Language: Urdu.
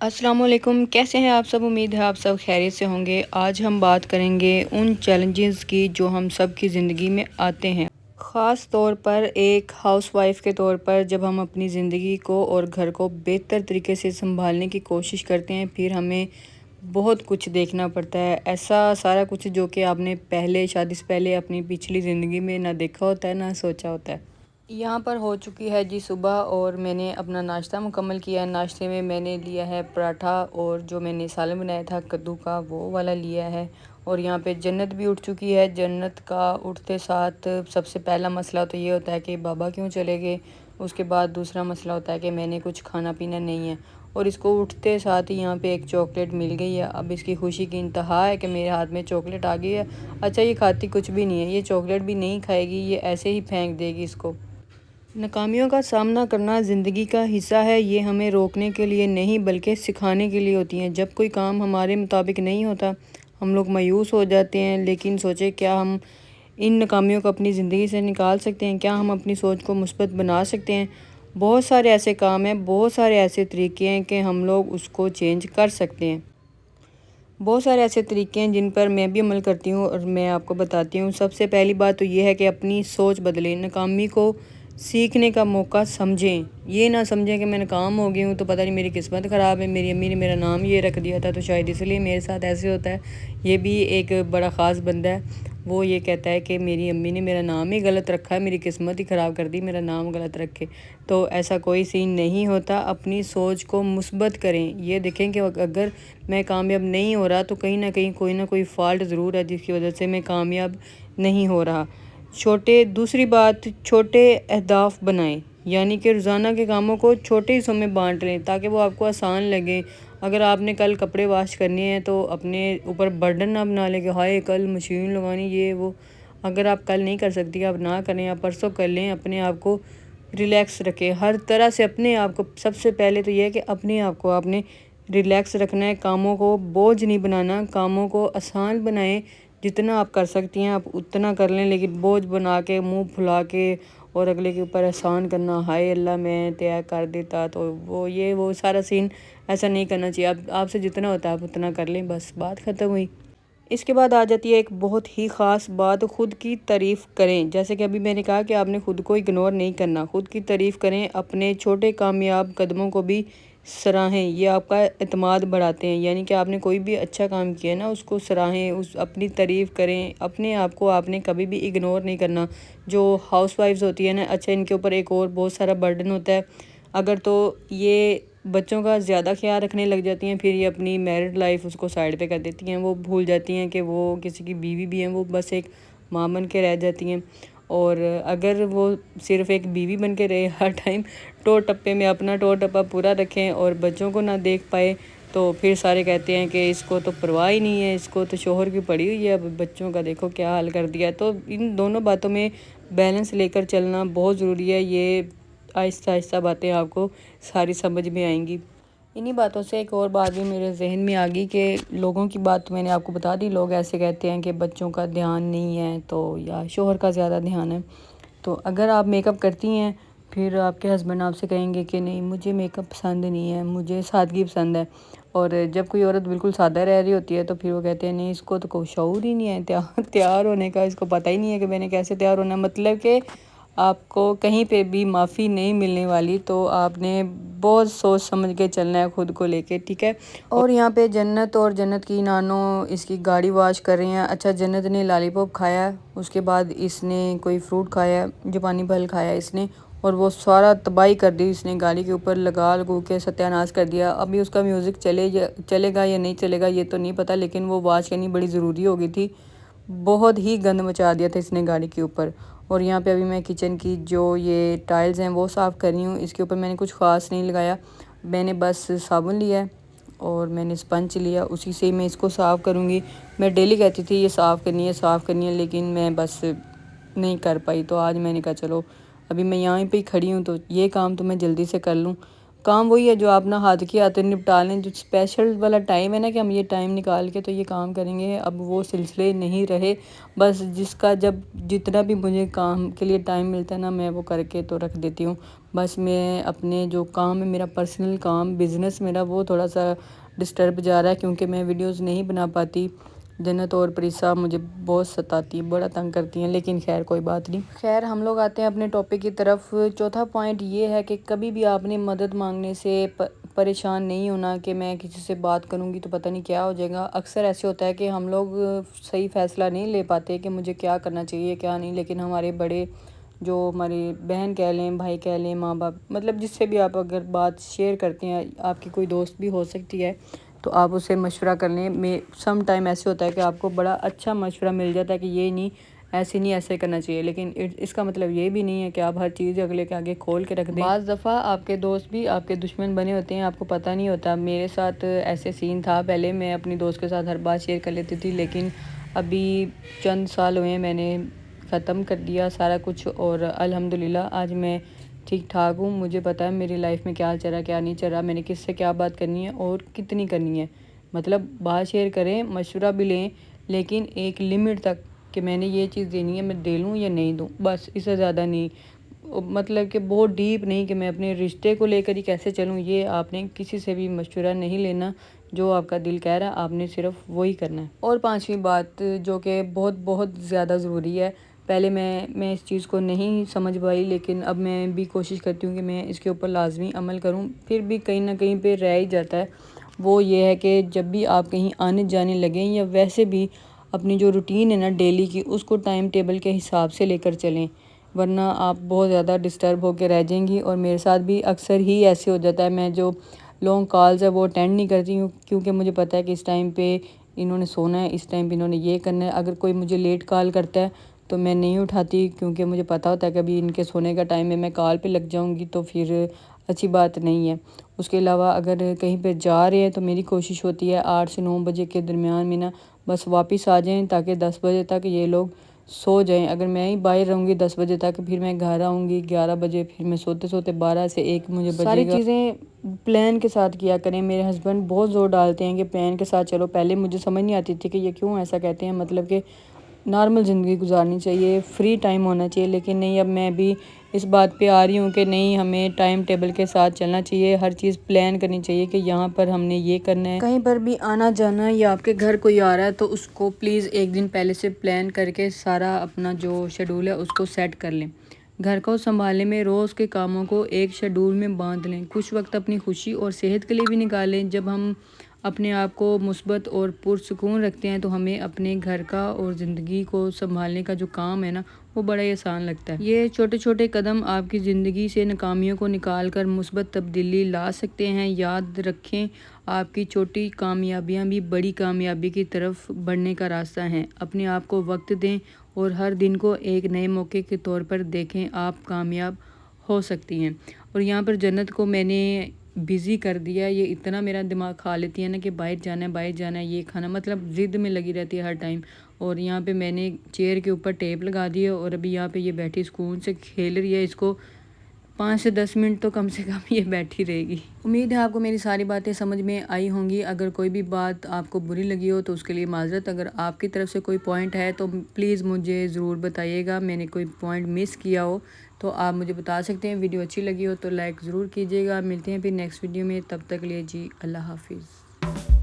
السلام علیکم، کیسے ہیں آپ سب؟ امید ہے آپ سب خیریت سے ہوں گے۔ آج ہم بات کریں گے ان چیلنجز کی جو ہم سب کی زندگی میں آتے ہیں، خاص طور پر ایک ہاؤس وائف کے طور پر۔ جب ہم اپنی زندگی کو اور گھر کو بہتر طریقے سے سنبھالنے کی کوشش کرتے ہیں، پھر ہمیں بہت کچھ دیکھنا پڑتا ہے، ایسا سارا کچھ جو کہ آپ نے پہلے شادی سے پہلے اپنی پچھلی زندگی میں نہ دیکھا ہوتا ہے نہ سوچا ہوتا ہے۔ یہاں پر ہو چکی ہے جی صبح، اور میں نے اپنا ناشتہ مکمل کیا ہے۔ ناشتے میں میں نے لیا ہے پراٹھا، اور جو میں نے سالن بنایا تھا کدو کا وہ والا لیا ہے۔ اور یہاں پہ جنت بھی اٹھ چکی ہے۔ جنت کا اٹھتے ساتھ سب سے پہلا مسئلہ تو یہ ہوتا ہے کہ بابا کیوں چلے گئے۔ اس کے بعد دوسرا مسئلہ ہوتا ہے کہ میں نے کچھ کھانا پینا نہیں ہے، اور اس کو اٹھتے ساتھ ہی یہاں پہ ایک چاکلیٹ مل گئی ہے۔ اب اس کی خوشی کی انتہا ہے کہ میرے ہاتھ میں چاکلیٹ آ گئی ہے۔ اچھا، یہ کھاتی کچھ بھی نہیں ہے، یہ چاکلیٹ بھی نہیں کھائے گی، یہ ایسے ہی پھینک دے گی اس کو۔ ناکامیوں کا سامنا کرنا زندگی کا حصہ ہے، یہ ہمیں روکنے کے لیے نہیں بلکہ سکھانے کے لیے ہوتی ہیں۔ جب کوئی کام ہمارے مطابق نہیں ہوتا، ہم لوگ مایوس ہو جاتے ہیں، لیکن سوچیں کیا ہم ان ناکامیوں کو اپنی زندگی سے نکال سکتے ہیں؟ کیا ہم اپنی سوچ کو مثبت بنا سکتے ہیں؟ بہت سارے ایسے کام ہیں، بہت سارے ایسے طریقے ہیں کہ ہم لوگ اس کو چینج کر سکتے ہیں۔ بہت سارے ایسے طریقے ہیں جن پر میں بھی عمل کرتی ہوں اور میں آپ کو بتاتی ہوں۔ سب سے پہلی بات تو یہ ہے کہ اپنی سوچ بدلیں، ناکامی کو سیکھنے کا موقع سمجھیں۔ یہ نہ سمجھیں کہ میں ناکام ہو گئی ہوں تو پتہ نہیں میری قسمت خراب ہے، میری امی نے میرا نام یہ رکھ دیا تھا تو شاید اس لیے میرے ساتھ ایسے ہوتا ہے۔ یہ بھی ایک بڑا خاص بندہ ہے، وہ یہ کہتا ہے کہ میری امی نے میرا نام ہی غلط رکھا ہے، میری قسمت ہی خراب کر دی، میرا نام غلط رکھے۔ تو ایسا کوئی سین نہیں ہوتا، اپنی سوچ کو مثبت کریں۔ یہ دیکھیں کہ اگر میں کامیاب نہیں ہو رہا تو کہیں نہ کہیں کوئی نہ کوئی فالٹ ضرور ہے جس کی وجہ سے میں کامیاب نہیں ہو رہا۔ دوسری بات، چھوٹے اہداف بنائیں، یعنی کہ روزانہ کے کاموں کو چھوٹے حصوں میں بانٹ لیں تاکہ وہ آپ کو آسان لگے۔ اگر آپ نے کل کپڑے واش کرنے ہیں تو اپنے اوپر برڈن نہ بنا لیں کہ ہائے کل مشین لگانی یہ وہ۔ اگر آپ کل نہیں کر سکتی آپ نہ کریں، آپ پرسوں کر لیں۔ اپنے آپ کو ریلیکس رکھیں ہر طرح سے، اپنے آپ کو سب سے پہلے تو یہ ہے کہ اپنے آپ کو آپ نے ریلیکس رکھنا ہے، کاموں کو بوجھ نہیں بنانا، کاموں کو آسان بنائیں۔ جتنا آپ کر سکتی ہیں آپ اتنا کر لیں، لیکن بوجھ بنا کے منہ پھلا کے اور اگلے کے اوپر احسان کرنا، ہائے اللہ میں طے کر دیتا تو وہ سارا سین ایسا نہیں کرنا چاہیے۔ آپ سے جتنا ہوتا ہے آپ اتنا کر لیں، بس بات ختم ہوئی۔ اس کے بعد آ جاتی ہے ایک بہت ہی خاص بات، خود کی تعریف کریں۔ جیسے کہ ابھی میں نے کہا کہ آپ نے خود کو اگنور نہیں کرنا، خود کی تعریف کریں، اپنے چھوٹے کامیاب قدموں کو بھی سراہیں، یہ آپ کا اعتماد بڑھاتے ہیں۔ یعنی کہ آپ نے کوئی بھی اچھا کام کیا ہے نا، اس کو سراہیں، اپنی تعریف کریں، اپنے آپ کو آپ نے کبھی بھی اگنور نہیں کرنا۔ جو ہاؤس وائفز ہوتی ہیں نا، اچھا ان کے اوپر ایک اور بہت سارا برڈن ہوتا ہے، اگر تو یہ بچوں کا زیادہ خیال رکھنے لگ جاتی ہیں، پھر یہ اپنی میرڈ لائف اس کو سائڈ پہ کر دیتی ہیں، وہ بھول جاتی ہیں کہ وہ کسی کی بیوی بھی ہیں، وہ بس ایک ماں بن کے رہ جاتی ہیں۔ اور اگر وہ صرف ایک بیوی بن کے رہے ہر ٹائم ٹور ٹپے میں اپنا ٹور ٹپا پورا رکھیں اور بچوں کو نہ دیکھ پائے، تو پھر سارے کہتے ہیں کہ اس کو تو پرواہ ہی نہیں ہے، اس کو تو شوہر کی پڑی ہوئی ہے، اب بچوں کا دیکھو کیا حال کر دیا۔ تو ان دونوں باتوں میں بیلنس لے کر چلنا بہت ضروری ہے۔ یہ آہستہ آہستہ باتیں آپ کو ساری سمجھ میں آئیں گی۔ انہی باتوں سے ایک اور بات بھی میرے ذہن میں آ گئی کہ لوگوں کی بات میں نے آپ کو بتا دی، لوگ ایسے کہتے ہیں کہ بچوں کا دھیان نہیں ہے تو یا شوہر کا زیادہ دھیان ہے۔ تو اگر آپ میک اپ کرتی ہیں، پھر آپ کے ہسبینڈ آپ سے کہیں گے کہ نہیں مجھے میک اپ پسند نہیں ہے، مجھے سادگی پسند ہے۔ اور جب کوئی عورت بالکل سادہ رہ رہی ہوتی ہے تو پھر وہ کہتے ہیں نہیں اس کو تو کوئی شعور ہی نہیں ہے تیار ہونے کا، اس کو پتہ ہی نہیں ہے کہ میں نے کیسے تیار ہونا ہے۔ مطلب کہ آپ کو کہیں پہ بھی معافی نہیں ملنے والی، تو آپ نے بہت سوچ سمجھ کے چلنا ہے خود کو لے کے، ٹھیک ہے۔ اور یہاں پہ جنت اور جنت کی نانو اس کی گاڑی واش کر رہی ہیں۔ اچھا، جنت نے لالی پاپ کھایا، اس کے بعد اس نے کوئی فروٹ کھایا، جاپانی پھل کھایا اس نے، اور وہ سارا تباہی کر دی اس نے، گاڑی کے اوپر لگو کے ستیہ ناش کر دیا۔ ابھی اس کا میوزک چلے گا یا نہیں چلے گا یہ تو نہیں پتہ، لیکن وہ واش کرنی بڑی ضروری ہو گئی تھی، بہت ہی گند مچا دیا تھا اس نے گاڑی کے اوپر۔ اور یہاں پہ ابھی میں کچن کی جو یہ ٹائلز ہیں وہ صاف کر رہی ہوں، اس کے اوپر میں نے کچھ خاص نہیں لگایا، میں نے بس صابن لیا ہے اور میں نے اسپنج لیا، اسی سے میں اس کو صاف کروں گی۔ میں ڈیلی کہتی تھی یہ صاف کرنی ہے، لیکن میں بس نہیں کر پائی، تو آج میں نے کہا چلو ابھی میں یہاں پہ ہی کھڑی ہوں تو یہ کام تو میں جلدی سے کر لوں۔ کام وہی ہے جو آپ نہ ہاتھ کے ہاتھ نپٹا لیں، جو اسپیشل والا ٹائم ہے نا کہ ہم یہ ٹائم نکال کے تو یہ کام کریں گے، اب وہ سلسلے نہیں رہے۔ بس جس کا جتنا بھی مجھے کام کے لیے ٹائم ملتا ہے نا، میں وہ کر کے تو رکھ دیتی ہوں۔ بس میں اپنے جو کام ہے، میرا پرسنل کام، بزنس میرا، وہ تھوڑا سا ڈسٹرب جا رہا ہے کیونکہ میں ویڈیوز نہیں بنا پاتی۔ جنت اور پریسا مجھے بہت ستاتی ہیں، بڑا تنگ کرتی ہیں، لیکن خیر کوئی بات نہیں۔ خیر ہم لوگ آتے ہیں اپنے ٹاپک کی طرف۔ چوتھا پوائنٹ یہ ہے کہ کبھی بھی آپ نے مدد مانگنے سے پریشان نہیں ہونا کہ میں کسی سے بات کروں گی تو پتہ نہیں کیا ہو جائے گا۔ اکثر ایسے ہوتا ہے کہ ہم لوگ صحیح فیصلہ نہیں لے پاتے کہ مجھے کیا کرنا چاہیے کیا نہیں، لیکن ہمارے بڑے، جو ہماری بہن کہہ لیں، بھائی کہہ لیں، ماں باپ، مطلب جس سے بھی آپ اگر بات شیئر کرتے ہیں، آپ کی کوئی دوست بھی ہو سکتی ہے، تو آپ اسے مشورہ کر لیں۔ سم ٹائم ایسے ہوتا ہے کہ آپ کو بڑا اچھا مشورہ مل جاتا ہے کہ یہ نہیں، ایسے کرنا چاہیے، لیکن اس کا مطلب یہ بھی نہیں ہے کہ آپ ہر چیز اگلے کے آگے کھول کے رکھ دیں۔ بعض دفعہ آپ کے دوست بھی آپ کے دشمن بنے ہوتے ہیں، آپ کو پتہ نہیں ہوتا۔ میرے ساتھ ایسے سین تھا، پہلے میں اپنی دوست کے ساتھ ہر بات شیئر کر لیتی تھی، لیکن ابھی چند سال ہوئے ہیں میں نے ختم کر دیا سارا کچھ، اور الحمدللہ آج میں ٹھیک ٹھاک ہوں۔ مجھے پتہ ہے میری لائف میں کیا چل رہا ہے، کیا نہیں چل رہا، میں نے کس سے کیا بات کرنی ہے اور کتنی کرنی ہے۔ مطلب بات شیئر کریں، مشورہ بھی لیں، لیکن ایک لمٹ تک کہ میں نے یہ چیز دینی ہے، میں دے لوں یا نہیں دوں، بس اس سے زیادہ نہیں۔ مطلب کہ بہت ڈیپ نہیں کہ میں اپنے رشتے کو لے کر ہی کیسے چلوں، یہ آپ نے کسی سے بھی مشورہ نہیں لینا۔ جو آپ کا دل کہہ رہا ہے آپ نے صرف وہی کرنا ہے۔ اور پانچویں بات جو کہ بہت بہت زیادہ ضروری ہے، پہلے میں اس چیز کو نہیں سمجھ پائی، لیکن اب میں بھی کوشش کرتی ہوں کہ میں اس کے اوپر لازمی عمل کروں، پھر بھی کہیں نہ کہیں پہ رہ ہی جاتا ہے۔ وہ یہ ہے کہ جب بھی آپ کہیں آنے جانے لگیں یا ویسے بھی اپنی جو روٹین ہے نا ڈیلی کی، اس کو ٹائم ٹیبل کے حساب سے لے کر چلیں، ورنہ آپ بہت زیادہ ڈسٹرب ہو کے رہ جائیں گی۔ اور میرے ساتھ بھی اکثر ہی ایسے ہو جاتا ہے، میں جو لانگ کالز ہے وہ اٹینڈ نہیں کرتی ہوں، کیونکہ مجھے پتہ ہے کہ اس ٹائم پہ انہوں نے سونا ہے، اس ٹائم پہ انہوں نے یہ کرنا ہے۔ اگر کوئی مجھے لیٹ کال کرتا ہے تو میں نہیں اٹھاتی، کیونکہ مجھے پتہ ہوتا ہے کہ ابھی ان کے سونے کا ٹائم ہے، میں کال پہ لگ جاؤں گی تو پھر اچھی بات نہیں ہے۔ اس کے علاوہ اگر کہیں پہ جا رہے ہیں تو میری کوشش ہوتی ہے 8 سے 9 بجے کے درمیان میں نا بس واپس آ جائیں، تاکہ 10 بجے تک یہ لوگ سو جائیں۔ اگر میں ہی باہر رہوں گی 10 بجے تک، پھر میں گھر آؤں گی 11 بجے، پھر میں سوتے سوتے 12 سے 1 مجھے بجے گا۔ ساری چیزیں پلان کے ساتھ کیا کریں۔ میرے ہسبینڈ بہت زور ڈالتے ہیں کہ پلان کے ساتھ چلو، پہلے مجھے سمجھ نہیں آتی تھی کہ یہ کیوں ایسا کہتے ہیں، مطلب کہ نارمل زندگی گزارنی چاہیے، فری ٹائم ہونا چاہیے، لیکن نہیں، اب میں بھی اس بات پہ آ رہی ہوں کہ نہیں، ہمیں ٹائم ٹیبل کے ساتھ چلنا چاہیے، ہر چیز پلان کرنی چاہیے کہ یہاں پر ہم نے یہ کرنا ہے۔ کہیں پر بھی آنا جانا یا آپ کے گھر کوئی آ رہا ہے تو اس کو پلیز ایک دن پہلے سے پلان کر کے سارا اپنا جو شیڈول ہے اس کو سیٹ کر لیں۔ گھر کو سنبھالنے میں روز کے کاموں کو ایک شیڈول میں باندھ لیں، کچھ وقت اپنی خوشی اور صحت کے لیے بھی نکالیں۔ جب ہم اپنے آپ کو مثبت اور پرسکون رکھتے ہیں تو ہمیں اپنے گھر کا اور زندگی کو سنبھالنے کا جو کام ہے نا وہ بڑا ہی آسان لگتا ہے۔ یہ چھوٹے چھوٹے قدم آپ کی زندگی سے ناکامیوں کو نکال کر مثبت تبدیلی لا سکتے ہیں۔ یاد رکھیں، آپ کی چھوٹی کامیابیاں بھی بڑی کامیابی کی طرف بڑھنے کا راستہ ہیں۔ اپنے آپ کو وقت دیں اور ہر دن کو ایک نئے موقع کے طور پر دیکھیں، آپ کامیاب ہو سکتی ہیں۔ اور یہاں پر جنت کو میں نے بزی کر دیا، یہ اتنا میرا دماغ کھا لیتی ہے نا کہ باہر جانا ہے یہ کھانا، مطلب ضد میں لگی رہتی ہے ہر ٹائم۔ اور یہاں پہ میں نے چیئر کے اوپر ٹیپ لگا دی ہے اور ابھی یہاں پہ یہ بیٹھی سکون سے کھیل رہی ہے، اس کو 5 سے 10 منٹ تو کم سے کم یہ بیٹھی رہے گی۔ امید ہے آپ کو میری ساری باتیں سمجھ میں آئی ہوں گی۔ اگر کوئی بھی بات آپ کو بری لگی ہو تو اس کے لیے معذرت۔ اگر آپ کی طرف سے کوئی پوائنٹ ہے تو پلیز مجھے ضرور بتائیے گا، میں نے کوئی پوائنٹ مس کیا ہو تو آپ مجھے بتا سکتے ہیں۔ ویڈیو اچھی لگی ہو تو لائک ضرور کیجیے گا۔ ملتے ہیں پھر نیکسٹ ویڈیو میں، تب تک لیے جی اللہ حافظ۔